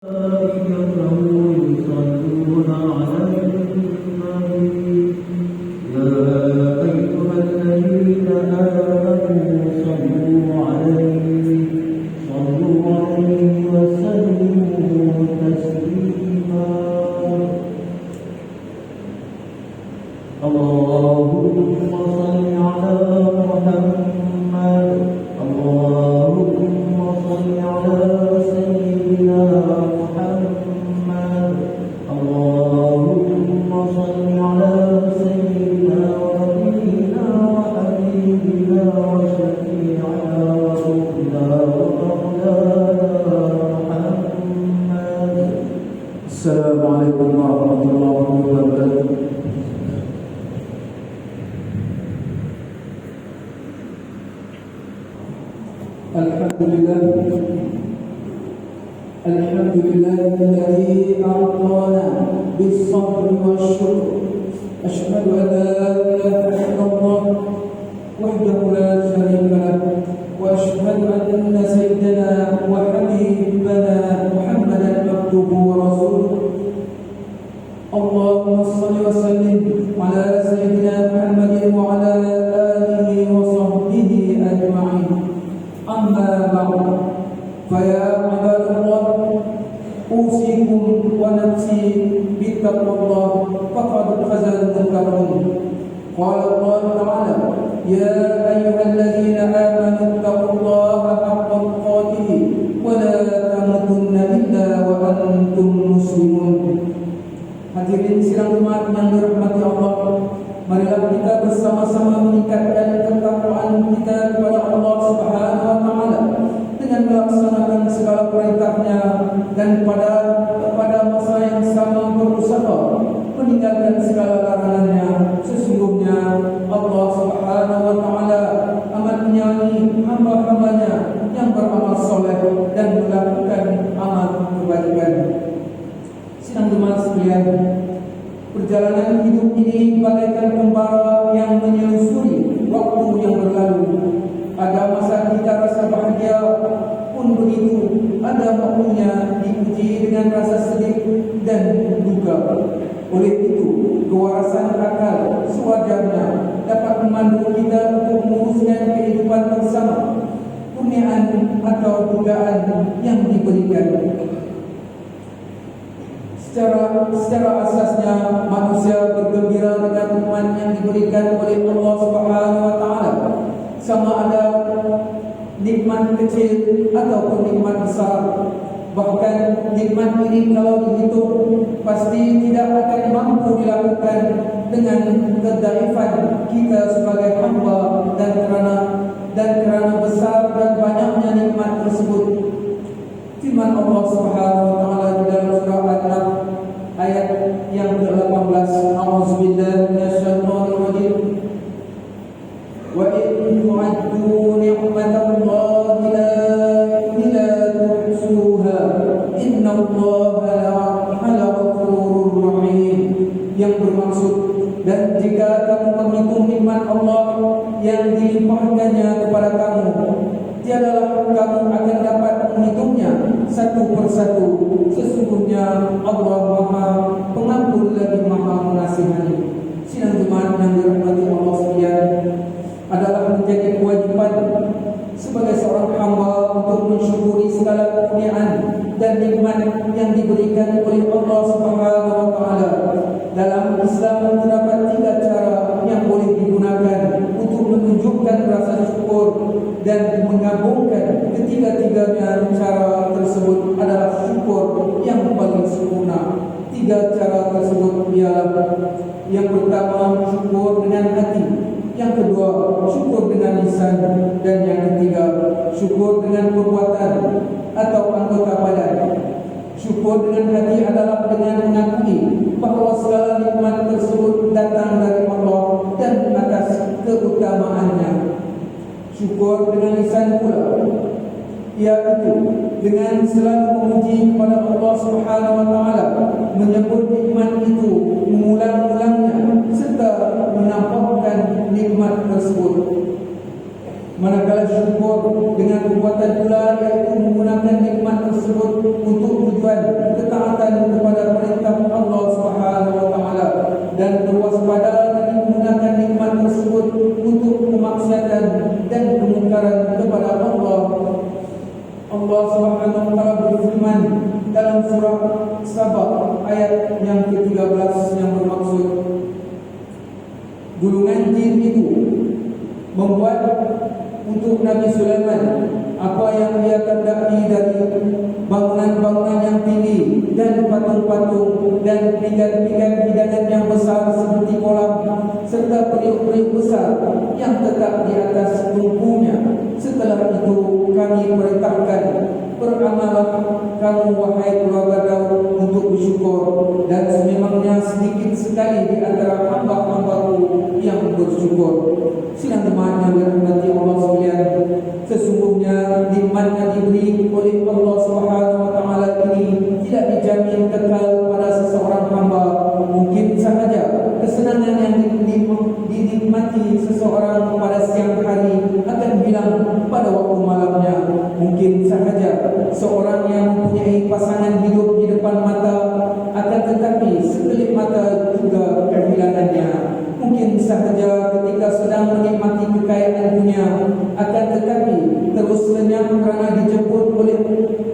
Assalamualaikum warahmatullahi wabarakatuh. Alhamdulillahilladzi a'tana bis-sabri wasyukr. Asyhadu an la ilaha illallah wahdahu la syarika lahu wa asyhadu anna sayyidana wa habibana Muhammadan abduhu wa rasuluh. Allahumma shalli wa sallim ala sayyidina Muhammadin wa ala alihi wa sahbihi ajma'in. Amma ba'd, fa ya ibadallah, usikum wa nafsi bittaqwallah faqad fazal muttaqun. Qala Allah ta'ala, ya ayyuhalladzina amanu taqullaha haqqa tuqatih wa la tamutunna illa wa antum muslimun. Hadirin sidang Jumat yang dirahmati Allah, marilah kita bersama-sama meningkatkan ketakwaan kita kepada Allah Subhanahu wa taala dengan melaksanakan segala perintahnya dan pada masa yang sama berusaha meninggalkan segala larangannya. Sesungguhnya Allah Subhanahu wa taala amat menyayangi hamba-hambanya yang beramal soleh dan melakukan amal kebaikan. Sidang Jumat sekalian, perjalanan hidup ini bagaikan pembara yang menyusuri waktu yang berlalu. Ada masa kita rasa bahagia, pun begitu ada waktunya diuji dengan rasa sedih dan duka. Oleh itu, kewarasan akal sewajarnya dapat memandu kita untuk menguruskan kehidupan bersama, kurniaan atau dugaan yang diberikan. Secara asasnya manusia bergembira dengan nikmat yang diberikan oleh Allah Subhanahu wa taala, sama ada nikmat kecil ataupun nikmat besar. Bahkan nikmat ini kalau dihitung pasti tidak akan mampu dilakukan dengan kedaifan kita sebagai hamba, dan kerana besar dan banyaknya nikmat tersebut. Firman Allah Subhanahu wa taala di dalam surah An-Nahl ayat yang ke-18, A'udzubillahi minasyaitonir rajim. Wa in tu'addu ni'matallahi la tuhsuha innallaha laghafurur rahim. Yang bermaksud, dan jika kamu menghitung nikmat Allah yang dilimpahkannya kepada kamu, tiadalah kamu akan dapat menghitungnya satu persatu. Sesungguhnya Allah Maha Pengampun lagi Maha Mengasihani. Sidang Jumat yang dirahmati Allah sekalian, adalah menjadi kewajiban sebagai seorang hamba untuk mensyukuri segala kurniaan dan nikmat yang diberikan oleh Allah Subhanahu wa taala. Dalam Islam terdapat 3 cara yang boleh digunakan untuk menunjukkan rasa syukur, dan menggabungkan ketiga-tiganya cara tersebut adalah syukur yang paling sempurna. 3 cara tersebut ialah: yang pertama, syukur dengan hati; yang kedua, syukur dengan lisan; dan yang ketiga, syukur dengan perbuatan atau anggota badan. Syukur dengan hati adalah dengan mengakui bahawa segala nikmat tersebut datang dari Allah dan atas keutamaannya. Syukur dengan lisan pula, iaitu dengan selalu memuji kepada Allah Subhanahu wa taala, menyebut nikmat itu, mengulang-ulangnya, serta menampakkan nikmat tersebut. Manakala syukur dengan perbuatan pula, iaitu menggunakan nikmat tersebut untuk tujuan dalam surah Sabah ayat yang ke-13 yang bermaksud gulungan jin itu membuat untuk Nabi Sulaiman apa yang dia kendaki dari bangunan-bangunan yang tinggi dan patung-patung dan pigan-pigan hidangan yang besar seperti kolam serta periuk-periuk besar yang tetap di atas tungkunya. Setelah itu kami perintahkan, beramalah kamu wahai keluarga Daud untuk bersyukur, dan sememangnya sedikit sekali di antara hamba-hambaku yang bersyukur. Sidang jemaat yang dirahmati Allah sekalian, sesungguhnya nikmat yang diberi oleh Allah Subhanahu wa taala ini tidak dijamin kekal pada seseorang hamba. Mungkin sahaja kesenangan yang dinikmati seseorang pada siang hari akan hilang pada waktu malamnya. Mungkin sahaja seorang yang mempunyai pasangan hidup di depan mata, akan tetapi sekelip mata juga kehilangannya. Mungkin sahaja ketika sedang menikmati kekayaan dunia, akan tetapi terus lenyap kerana dijemput oleh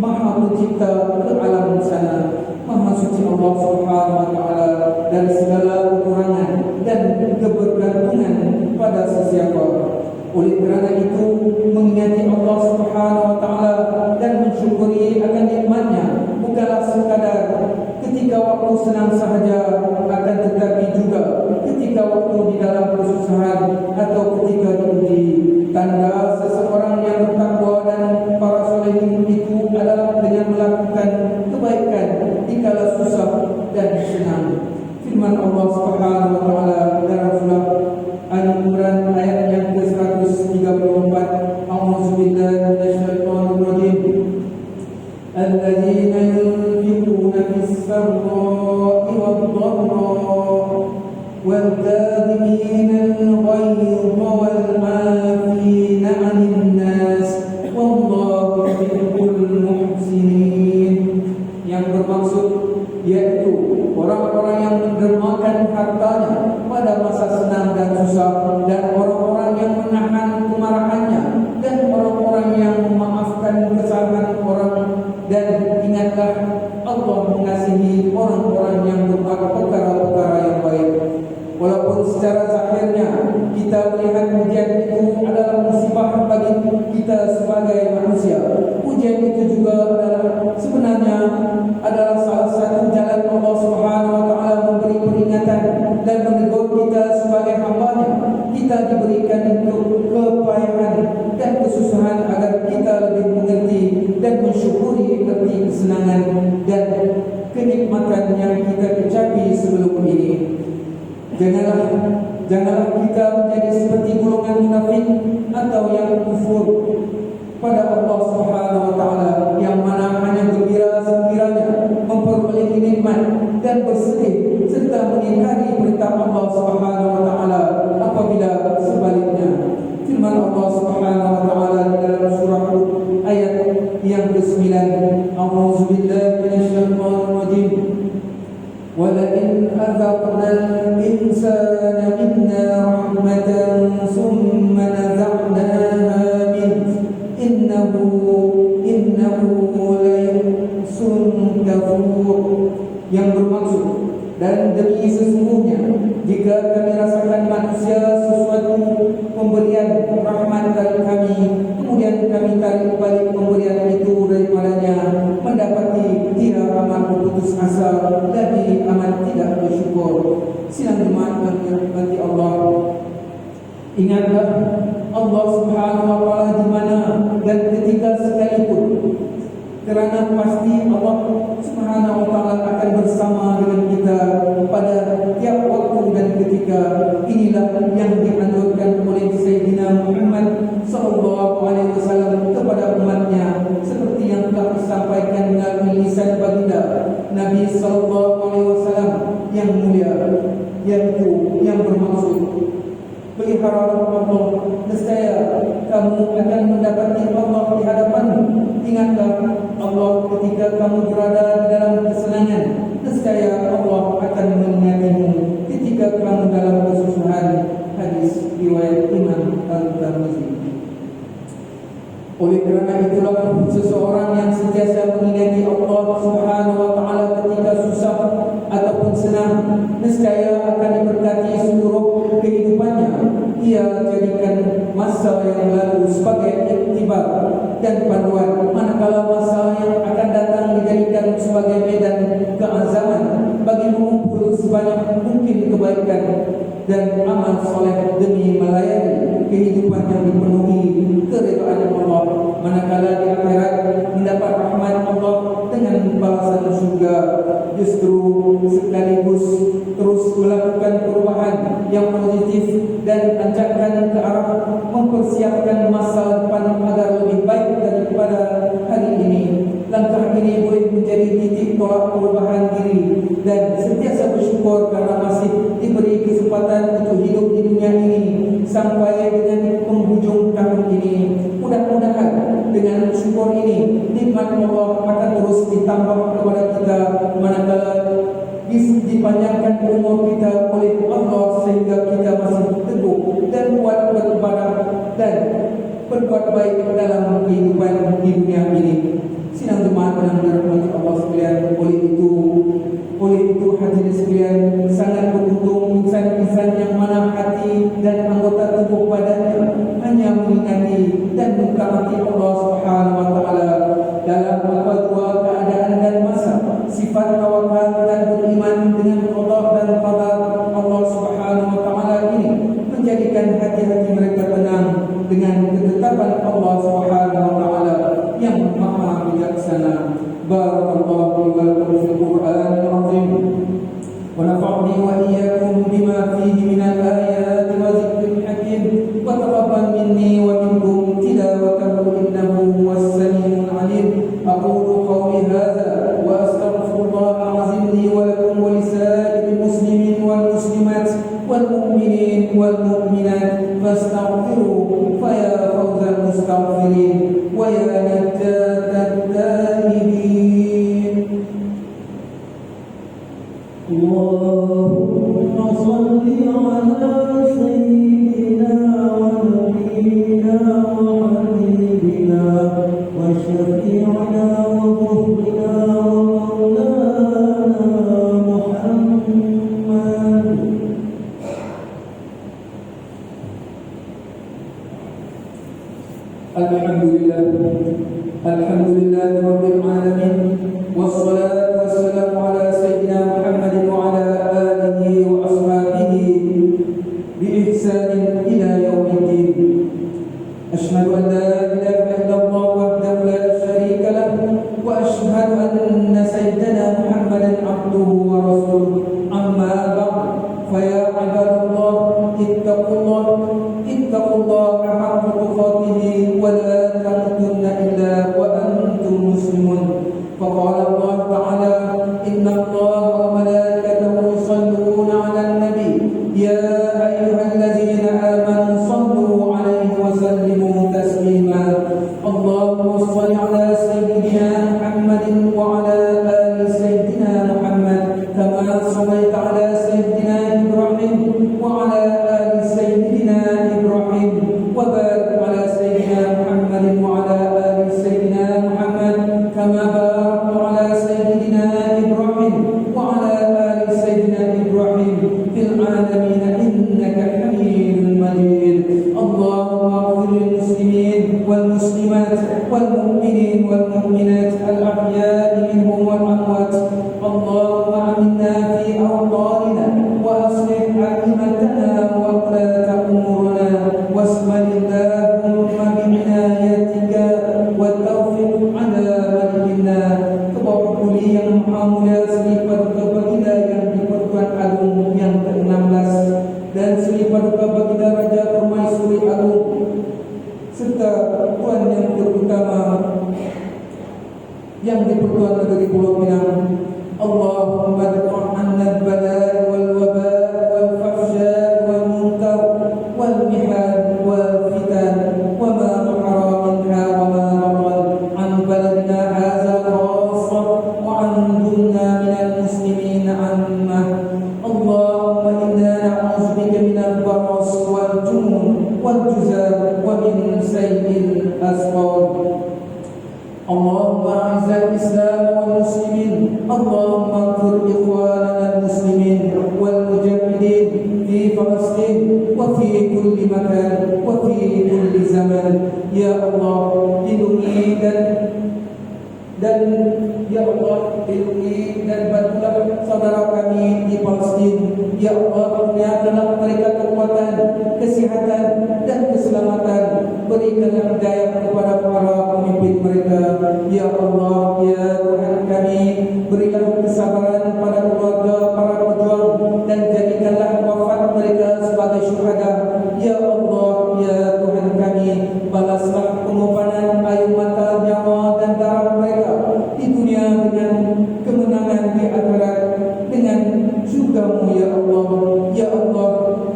Maha Pencipta ke alam sana. Maha suci Allah Subhanahu wa taala dari segala kekurangan dan kebergantungan pada sesiapa. Oleh kerana itu, mengingati Allah Subhanahu wa taala dan mensyukuri akan nikmatnya bukanlah sekadar ketika waktu senang sahaja, akan tetapi juga ketika waktu di dalam kesusahan atau ketika diuji. Tanda seseorang yang bertakwa dan para solehin itu adalah dengan melakukan kebaikan dikala susah dan senang. Firman Allah Subhanahu wa taala dalam surah Al-Imran ayat yang ke-134, A'udzubillahi minasyaitonir rajim. Alladzina yunfiquna fis-sarra'i wad-dharra'i wal-kadhimina al-ghayza wal-'afina 'anil nas wallahu yuhibbul muhsinin. Yang bermaksud yaitu orang-orang yang mendermakan hartanya pada masa senang dan susah, dan orang-orang yang menahan kemarahannya, dan orang-orang yang memaafkan kesalahan orang. Dan ingatlah, Allah mengasihi orang-orang yang berbuat perkara-perkara yang baik. Walaupun secara zahirnya kita melihat ujian itu adalah musibah bagi kita sebagai manusia, ujian itu juga sebenarnya adalah salah satu jalan Allah Subhanahu wa taala memberi peringatan dan menegur kita sebagai hamba-Nya. Kita diberikan untuk kepayahan dan kesusahan agar kita lebih mengerti dan mensyukuri erti kesenangan dan kenikmatan yang kita kecapi sebelum ini. Janganlah kita menjadi seperti golongan munafik atau yang kufur pada Allah Subhanahu wa taala, yang mana hanya gembira sekiranya memperoleh nikmat dan bersedih serta mengingkari perintah Allah Subhanahu wa taala apabila sebaliknya. Firman Allah Subhanahu wa taala dalam surah Hud ayat yang ke-9, A'udzubillahi minasyaitonir rajim. وَلَئِنْ أَذَقْنَا الْإِنسَانَ مِنَّا رَحْمَةً ثُمَّ نَزَعْنَاهَا مِنْهُ إِنَّهُ لَيَئُوسٌ كَفُورٌ. Yang bermaksud, dan demi sesungguhnya jika kami rasakan manusia sesuatu pemberian rahmat dari kami, kemudian kami tarik balik pemberian itu daripadanya, mendapati dia amat berputus asa lagi amat tidak bersyukur. Sidang jemaat yang dirahmati Allah, ingatlah Allah Subhanahu wa taala di mana dan ketika sekalipun, kerana pasti Allah Subhanahu wa taala akan bersama dengan kita pada tiap waktu dan ketika. Inilah yang dianjurkan oleh Sayyidina Muhammad sallallahu alaihi wasallam kepada umatnya, seperti yang telah disampaikan melalui lisan baginda Nabi sallallahu alaihi wasallam yang mulia, yaitu yang bermaksud, pelihara Allah, nescaya kamu akan mendapati Allah di hadapanmu. Ingatlah Allah ketika kamu berada di dalam kesenangan, nescaya Allah akan mengingatimu ketika kamu dalam kesusahan. Hadis riwayat Imam Al-Tirmizi. Oleh kerana itulah seseorang yang sentiasa mengingati Allah Subhanahu wa yang lalu sebagai iktibar dan panduan, manakala masa yang akan datang dijadikan sebagai medan keazaman bagi mengumpul sebanyak mungkin kebaikan dan amal soleh demi melayani kehidupan yang dipenuhi keridhaan Allah, manakala di akhirat mendapat rahmat Allah dengan balasan surga. Justru sekaligus terus melakukan perubahan yang positif dan anjakan ke arah mempersiapkan masa depan agar lebih baik daripada hari ini. Langkah ini boleh menjadi titik tolak perubahan diri dan sentiasa bersyukur karena masih diberi kesempatan untuk hidup di dunia ini sampai dengan penghujung tahun ini. Mudah-mudahan dengan syukur ini nikmat Allah akan terus ditambah kepada kita manakala dipanjangkan umur kita oleh Allah sehingga kita masih teguh dan kuat beribadah dan berbuat baik dalam kehidupan di dunia ini. Sidang jemaat yang dirahmati Allah sekalian, oleh itu hadirin sekalian, sangat beruntung insan-insan yang mana hati dan anggota tubuh badannya hanya mengingati dan mentaati Allah Subhanahu wa taala dalam apa-apa keadaan dan masa. Sifat tawakal dan beriman dengan Allah dan qadar Allah Subhanahu wa taala ini menjadikan hati-hati mereka tenang dengan ketetapan Allah Subhanahu wa taala yang maha bijaksana. Barakallahu wa lakum fil Qur'anil azim wa nafa'ani wa iyyakum bima fihi minal ayati wa dzikril hakim wa taqabbal minni wa minkum tilawatahu innahu huwas samiul alim. Aqulu qawli hadza wa astaghfirullahal azim li wa lakum wa lisa'iril muslimin wal muslimat wal mu'minin wal mu'minat fastaghfiruhu fa ya fawzal mustaghfirin wa ya najjatat taibin. Allahumma salli ala sayyidina wa nabiyyina wa habibina wa syafi'ina wa dhuhrina wa maulana Muhammad. Alhamdulillah rabbil alamin wassalatu wassalamu ala sayyidina Muhammadin wa ala alihi wa ashabihi bi ihsanin ila yaumiddin. Asyhadu an la ilaha illallah wahdahu la syarika lahu wa asyhadu anna sayyidana Muhammadan abduhu wa rasuluh. Amma ba'd, fa ya ibadallah ittaqullaha haqqa tuqatih wa la tamutunna illa wa antum muslimun. Faqala Allah ta'ala inna Allaha wa malaikatahu yusalluna 'alan nabi ya ayyuhallazina amanu sallu 'alaihi wa sallimu taslima. Allahumma shalli 'ala sayyidina Muhammadin wa 'ala ali sayyidina Muhammad kama shallaita 'ala sayyidina Ibrahim wa 'ala ali sayyidina Ibrahim wa barik 'ala sayyidina Muhammadin wa 'ala ali sayyidina Muhammad kama barakta 'ala sayyidina Ibrahim wa 'ala ali sayyidina Ibrahim fil 'alamin innaka Hamidum Majid. Allahumma ighfir lil muslimin wal muslimat wal mu'minin wal mu'minat al ahya'i minhum wal amwat. Allahumma aminna fi awtanina wa aslih a'immatana wa qulata umurana wasmal Allahumma bi'inayatika wa taufiq ala malikina. Kebawah yang maha mulia selipat kebaginda yang di-Pertuan Agung yang ke-16 dan selipat kebaginda Raja Permaisuri Agung serta Tuan yang terutama yang di-Pertuan Negeri Pulau Pinang. Allahumma dfa' 'anna al-bala' wal waba' wal fahsya' wal munkar wal mihan wal fitan wa ma dhahara minha wa ma batan 'an baladina hadza khassah wa 'an dunna minal muslimin 'ammah. Allahumma inna na'udzubika minal baras wal junun wal juzam wa min sayyi'il asqam. Allahumma a'izz al-islam wal muslimin. Allahumma ighfir ikhwanana al-muslimin wal mujahidin fi Palestin wa fi kulli makan wa fi kulli zaman. Ya Allah, lindungi dan ya Allah, lindungi dan bantulah saudara kami di Palestin. Ya Allah, kurniakanlah mereka kekuatan, kesehatan dan keselamatan. Berikanlah hidayah kepada para pemimpin mereka. Ya Allah, ya Tuhan kami, berilah kesabaran pada keluarga para pejuang dan jadikanlah wafat mereka sebagai syuhada. Ya Allah, ya Tuhan kami, balaslah pengorbanan air mata, nyawa dan darah mereka di dunia dengan kemenangan di akhirat dengan syurga-Mu. Ya Allah, ya Allah,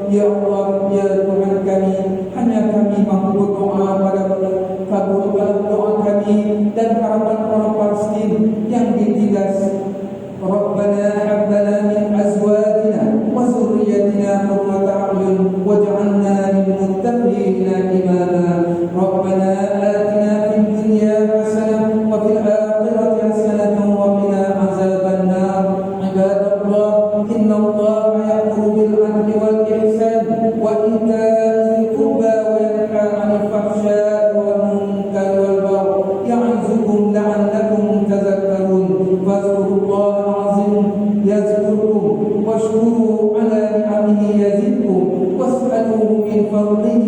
ya Allah, ya Tuhan kami, hanya kami mampu berdoa pada-Mu. Kabulkanlah doa kami dan harapan orang Palestin yang ditindas. Rabbana hab lana min azwajina wa zurriyyatina qurrata a'yun waj'alna lil muttaqina imama. Rabbana atina fid dunya hasanah wa fil akhirati hasanah wa qina azabannar. Ibadallah, innallaha ya'muru bil 'adli wal ihsan wa itaa'il qurba wa yanha 'anil fahsya'i wal munkari wal baghi ya'izukum la'allakum tadhakkarun. Fadhkurullaha يذكركم واشكروا على نعمه يزدكم واسألوه من فضله